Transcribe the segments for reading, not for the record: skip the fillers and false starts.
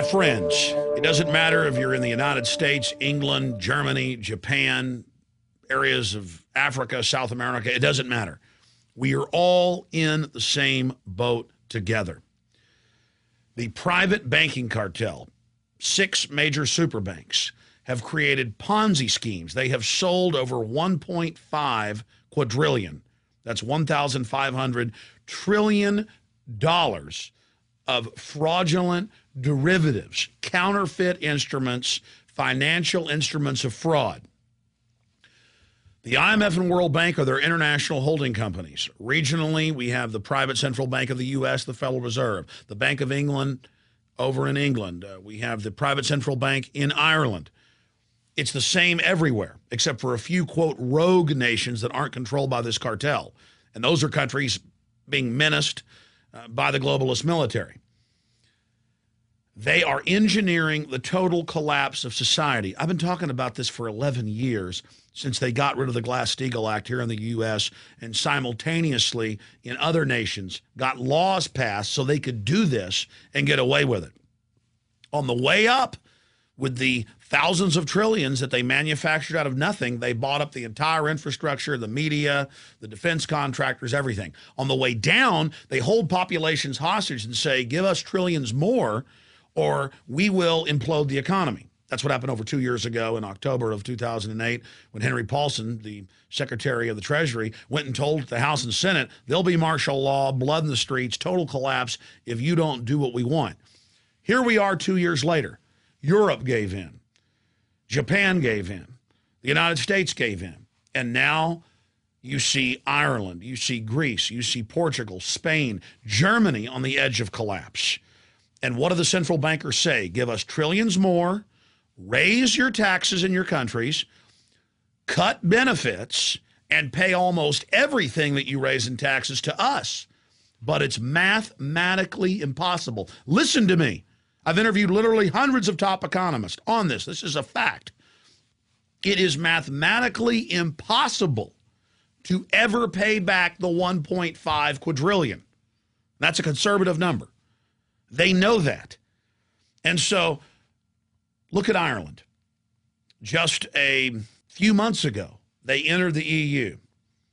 My friends, it doesn't matter if you're in the United States, England, Germany, Japan, areas of Africa, South America, it doesn't matter. We are all in the same boat together. The private banking cartel, 6 major super banks, have created Ponzi schemes. They have sold over 1.5 quadrillion. That's $1,500 trillion of fraudulent derivatives, counterfeit instruments, financial instruments of fraud. The IMF and World Bank are their international holding companies. Regionally, we have the private central bank of the U.S., the Federal Reserve, the Bank of England over in England. We have the private central bank in Ireland. It's the same everywhere, except for a few, quote, rogue nations that aren't controlled by this cartel. And those are countries being menaced by the globalist military. They are engineering the total collapse of society. I've been talking about this for 11 years, since they got rid of the Glass-Steagall Act here in the U.S. and simultaneously in other nations got laws passed so they could do this and get away with it. On the way up, with the thousands of trillions that they manufactured out of nothing, they bought up the entire infrastructure, the media, the defense contractors, everything. On the way down, they hold populations hostage and say, give us trillions more or we will implode the economy. That's what happened over 2 years ago in October of 2008 when Henry Paulson, the Secretary of the Treasury, went and told the House and Senate, there'll be martial law, blood in the streets, total collapse if you don't do what we want. Here we are 2 years later. Europe gave in. Japan gave in. The United States gave in. And now you see Ireland, you see Greece, you see Portugal, Spain, Germany on the edge of collapse. And what do the central bankers say? Give us trillions more, raise your taxes in your countries, cut benefits, and pay almost everything that you raise in taxes to us. But it's mathematically impossible. Listen to me. I've interviewed literally hundreds of top economists on this. This is a fact. It is mathematically impossible to ever pay back the 1.5 quadrillion. That's a conservative number. They know that. And so look at Ireland. Just a few months ago, they entered the EU.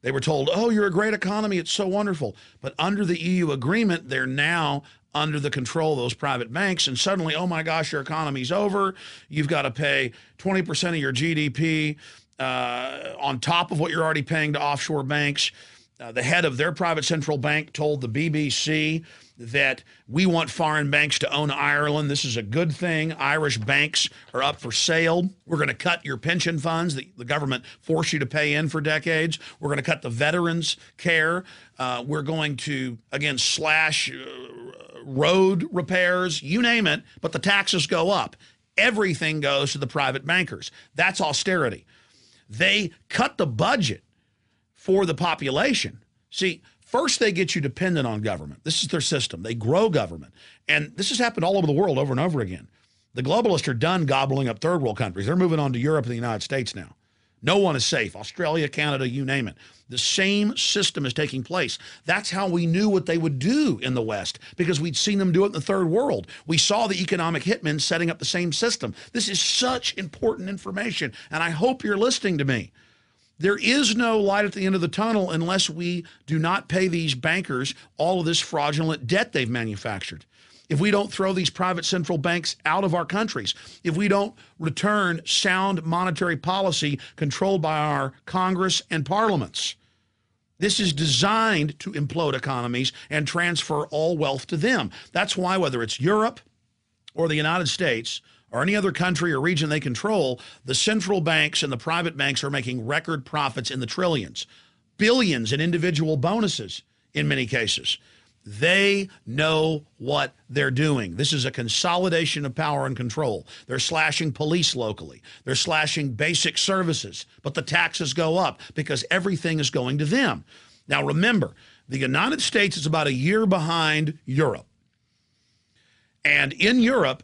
They were told, oh, you're a great economy. It's so wonderful. But under the EU agreement, they're now under the control of those private banks. And suddenly, oh, my gosh, your economy's over. You've got to pay 20% of your GDP on top of what you're already paying to offshore banks. The head of their private central bank told the BBC that we want foreign banks to own Ireland. This is a good thing. Irish banks are up for sale. We're going to cut your pension funds that the government forced you to pay in for decades. We're going to cut the veterans' care. We're going to, again, slash road repairs, you name it, but the taxes go up. Everything goes to the private bankers. That's austerity. They cut the budget for the population. See, first they get you dependent on government. This is their system. They grow government. And this has happened all over the world over and over again. The globalists are done gobbling up third world countries. They're moving on to Europe and the United States now. No one is safe. Australia, Canada, you name it. The same system is taking place. That's how we knew what they would do in the West, because we'd seen them do it in the third world. We saw the economic hitmen setting up the same system. This is such important information, and I hope you're listening to me. There is no light at the end of the tunnel unless we do not pay these bankers all of this fraudulent debt they've manufactured. If we don't throw these private central banks out of our countries, if we don't return sound monetary policy controlled by our Congress and parliaments. This is designed to implode economies and transfer all wealth to them. That's why whether it's Europe or the United States or any other country or region they control, the central banks and the private banks are making record profits in the trillions, billions in individual bonuses in many cases. They know what they're doing. This is a consolidation of power and control. They're slashing police locally. They're slashing basic services, but the taxes go up because everything is going to them. Now remember, the United States is about a year behind Europe. And in Europe,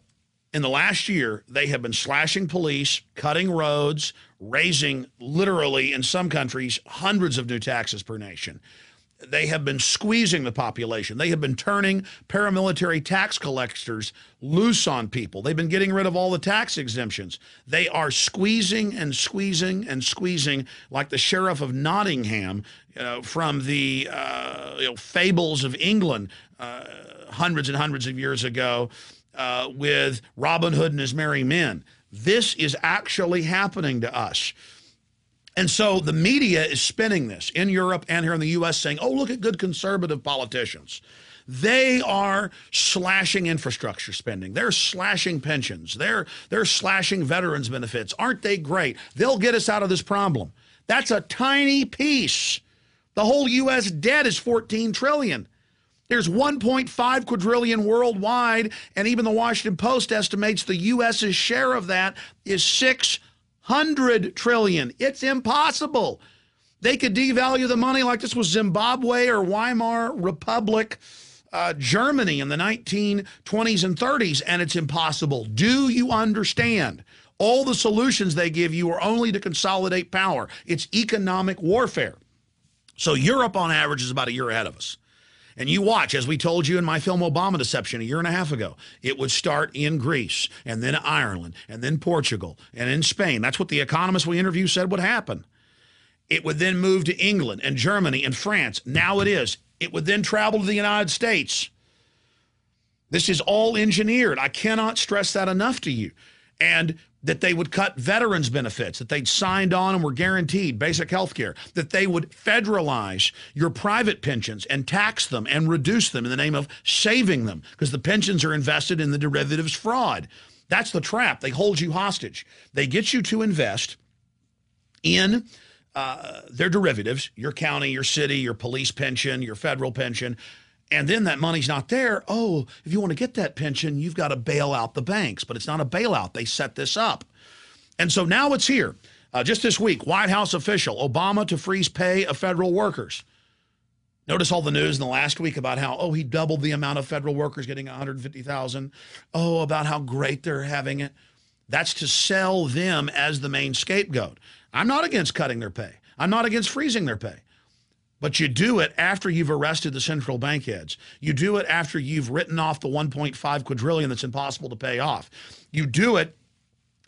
in the last year, they have been slashing police, cutting roads, raising literally in some countries hundreds of new taxes per nation. They have been squeezing the population. They have been turning paramilitary tax collectors loose on people. They've been getting rid of all the tax exemptions. They are squeezing and squeezing and squeezing like the Sheriff of Nottingham from the fables of England hundreds and hundreds of years ago with Robin Hood and his merry men. This is actually happening to us. And so the media is spinning this in Europe and here in the U.S. saying, oh, look at good conservative politicians. They are slashing infrastructure spending. They're slashing pensions. They're slashing veterans benefits. Aren't they great? They'll get us out of this problem. That's a tiny piece. The whole U.S. debt is $14 trillion. There's 1.5 quadrillion worldwide, and even the Washington Post estimates the U.S.'s share of that is $600 trillion. It's impossible. They could devalue the money like this was Zimbabwe or Weimar Republic, Germany in the 1920s and 30s, and it's impossible. Do you understand? All the solutions they give you are only to consolidate power. It's economic warfare. So Europe, on average, is about a year ahead of us. And you watch, as we told you in my film Obama Deception a year and a half ago, it would start in Greece, and then Ireland, and then Portugal, and in Spain. That's what the economists we interviewed said would happen. It would then move to England and Germany and France. Now it is. It would then travel to the United States. This is all engineered. I cannot stress that enough to you. And that they would cut veterans benefits, that they'd signed on and were guaranteed basic health care, that they would federalize your private pensions and tax them and reduce them in the name of saving them because the pensions are invested in the derivatives fraud. That's the trap. They hold you hostage. They get you to invest in their derivatives, your county, your city, your police pension, your federal pension, and then that money's not there. Oh, if you want to get that pension, you've got to bail out the banks. But it's not a bailout. They set this up. And so now it's here. Just this week, White House official, Obama to freeze pay of federal workers. Notice all the news in the last week about how, oh, he doubled the amount of federal workers getting $150,000. Oh, about how great they're having it. That's to sell them as the main scapegoat. I'm not against cutting their pay. I'm not against freezing their pay. But you do it after you've arrested the central bank heads. You do it after you've written off the 1.5 quadrillion that's impossible to pay off. You do it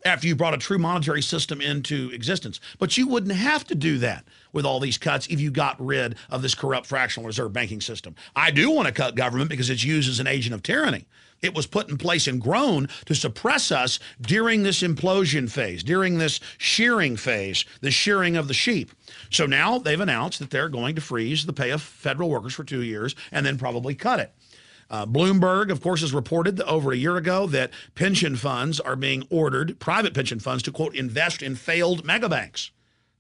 after you brought a true monetary system into existence. But you wouldn't have to do that with all these cuts if you got rid of this corrupt fractional reserve banking system. I do want to cut government because it's used as an agent of tyranny. It was put in place and grown to suppress us during this implosion phase, during this shearing phase, the shearing of the sheep. So now they've announced that they're going to freeze the pay of federal workers for 2 years and then probably cut it. Bloomberg, of course, has reported that over a year ago that pension funds are being ordered, private pension funds, to, quote, invest in failed megabanks.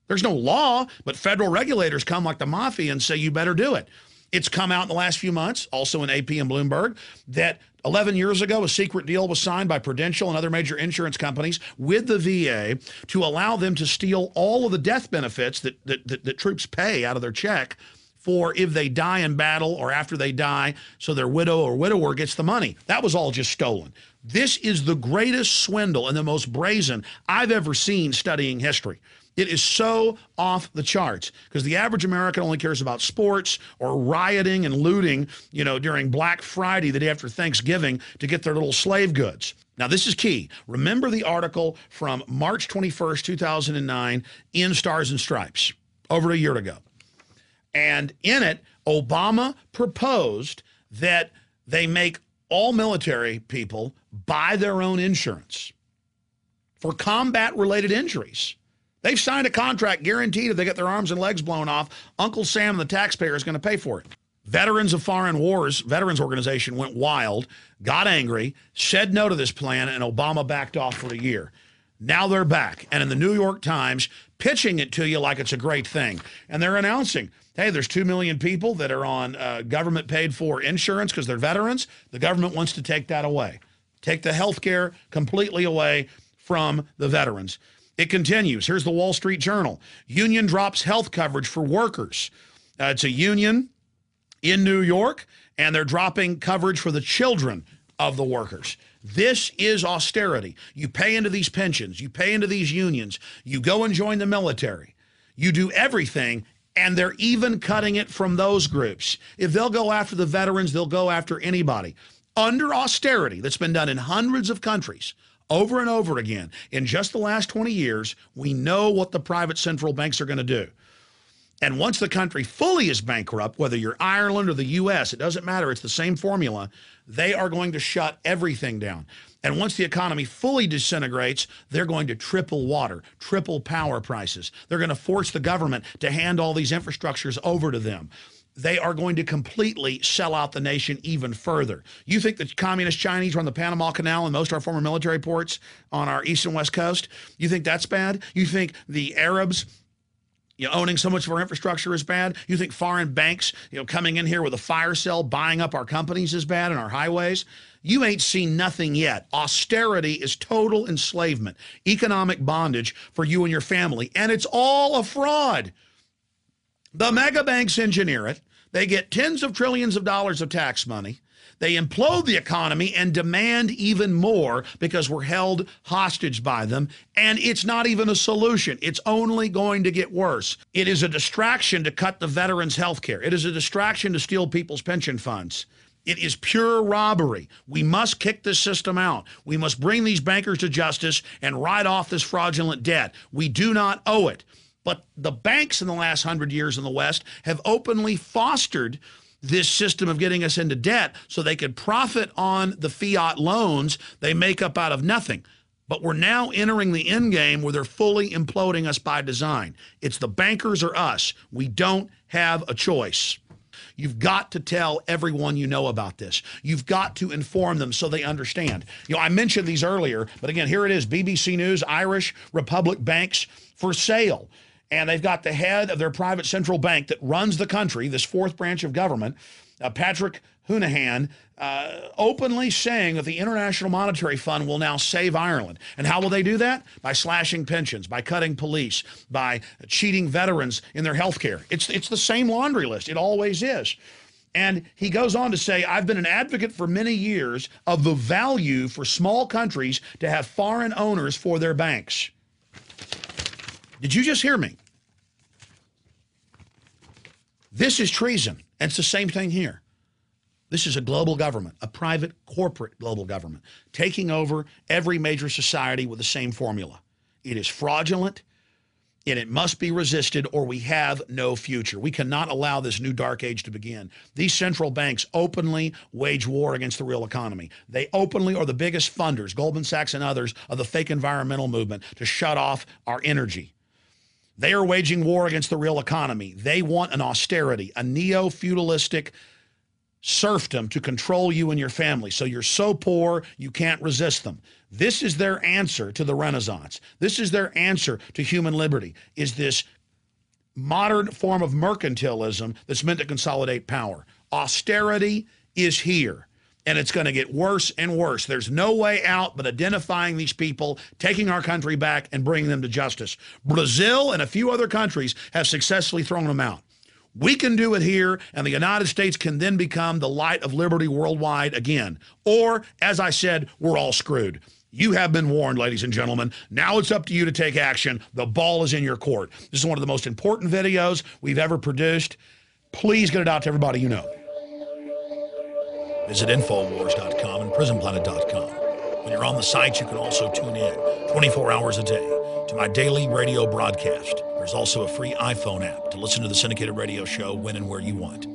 There's no law, but federal regulators come like the mafia and say you better do it. It's come out in the last few months, also in AP and Bloomberg, that 11 years ago, a secret deal was signed by Prudential and other major insurance companies with the VA to allow them to steal all of the death benefits that troops pay out of their check for if they die in battle or after they die, so their widow or widower gets the money. That was all just stolen. This is the greatest swindle and the most brazen I've ever seen studying history. It is so off the charts because the average American only cares about sports or rioting and looting, during Black Friday, the day after Thanksgiving, to get their little slave goods. Now, this is key. Remember the article from March 21st, 2009 in Stars and Stripes, over a year ago. And in it, Obama proposed that they make all military people buy their own insurance for combat-related injuries. They've signed a contract guaranteed if they get their arms and legs blown off, Uncle Sam and the taxpayer is going to pay for it. Veterans of Foreign Wars, Veterans Organization, went wild, got angry, said no to this plan, and Obama backed off for a year. Now they're back. And in the New York Times, pitching it to you like it's a great thing. And they're announcing, hey, there's 2 million people that are on government paid for insurance because they're veterans. The government wants to take that away. Take the health care completely away from the veterans. It continues. Here's the Wall Street Journal. Union drops health coverage for workers. It's a union in New York, and they're dropping coverage for the children of the workers. This is austerity. You pay into these pensions. You pay into these unions. You go and join the military. You do everything, And they're even cutting it from those groups. If they'll go after the veterans, they'll go after anybody. Under austerity that's been done in hundreds of countries over and over again, in just the last 20 years, we know what the private central banks are going to do. And once the country fully is bankrupt, whether you're Ireland or the U.S., it doesn't matter. It's the same formula. They are going to shut everything down. And once the economy fully disintegrates, they're going to triple water, triple power prices. They're going to force the government to hand all these infrastructures over to them. They are going to completely sell out the nation even further. You think the communist Chinese run the Panama Canal and most of our former military ports on our east and west coast? You think that's bad? You think the Arabs owning so much of our infrastructure is bad? You think foreign banks, coming in here with a fire sale, buying up our companies is bad and our highways? You ain't seen nothing yet. Austerity is total enslavement, economic bondage for you and your family, and it's all a fraud. The mega banks engineer it. They get tens of trillions of dollars of tax money. They implode the economy and demand even more because we're held hostage by them. And it's not even a solution. It's only going to get worse. It is a distraction to cut the veterans' health care. It is a distraction to steal people's pension funds. It is pure robbery. We must kick this system out. We must bring these bankers to justice and write off this fraudulent debt. We do not owe it. But the banks in the last 100 years in the West have openly fostered this system of getting us into debt so they could profit on the fiat loans they make up out of nothing. But we're now entering the end game where they're fully imploding us by design. It's the bankers or us. We don't have a choice. You've got to tell everyone you know about this. You've got to inform them so they understand. I mentioned these earlier, but again, here it is. BBC News, Irish Republic banks for sale. And they've got the head of their private central bank that runs the country, this fourth branch of government, Patrick Honohan, openly saying that the International Monetary Fund will now save Ireland. And how will they do that? By slashing pensions, by cutting police, by cheating veterans in their health care. It's the same laundry list. It always is. And he goes on to say, I've been an advocate for many years of the value for small countries to have foreign owners for their banks. Did you just hear me? This is treason. And it's the same thing here. This is a global government, a private corporate global government, taking over every major society with the same formula. It is fraudulent, and it must be resisted or we have no future. We cannot allow this new dark age to begin. These central banks openly wage war against the real economy. They openly are the biggest funders, Goldman Sachs and others, of the fake environmental movement to shut off our energy. They are waging war against the real economy. They want an austerity, a neo-feudalistic serfdom to control you and your family. So you're so poor, you can't resist them. This is their answer to the Renaissance. This is their answer to human liberty, is this modern form of mercantilism that's meant to consolidate power. Austerity is here. And it's going to get worse and worse. There's no way out but identifying these people, taking our country back, and bringing them to justice. Brazil and a few other countries have successfully thrown them out. We can do it here, and the United States can then become the light of liberty worldwide again. Or, as I said, we're all screwed. You have been warned, ladies and gentlemen. Now it's up to you to take action. The ball is in your court. This is one of the most important videos we've ever produced. Please get it out to everybody you know. Visit Infowars.com and PrisonPlanet.com. When you're on the site, you can also tune in 24 hours a day to my daily radio broadcast. There's also a free iPhone app to listen to the syndicated radio show when and where you want.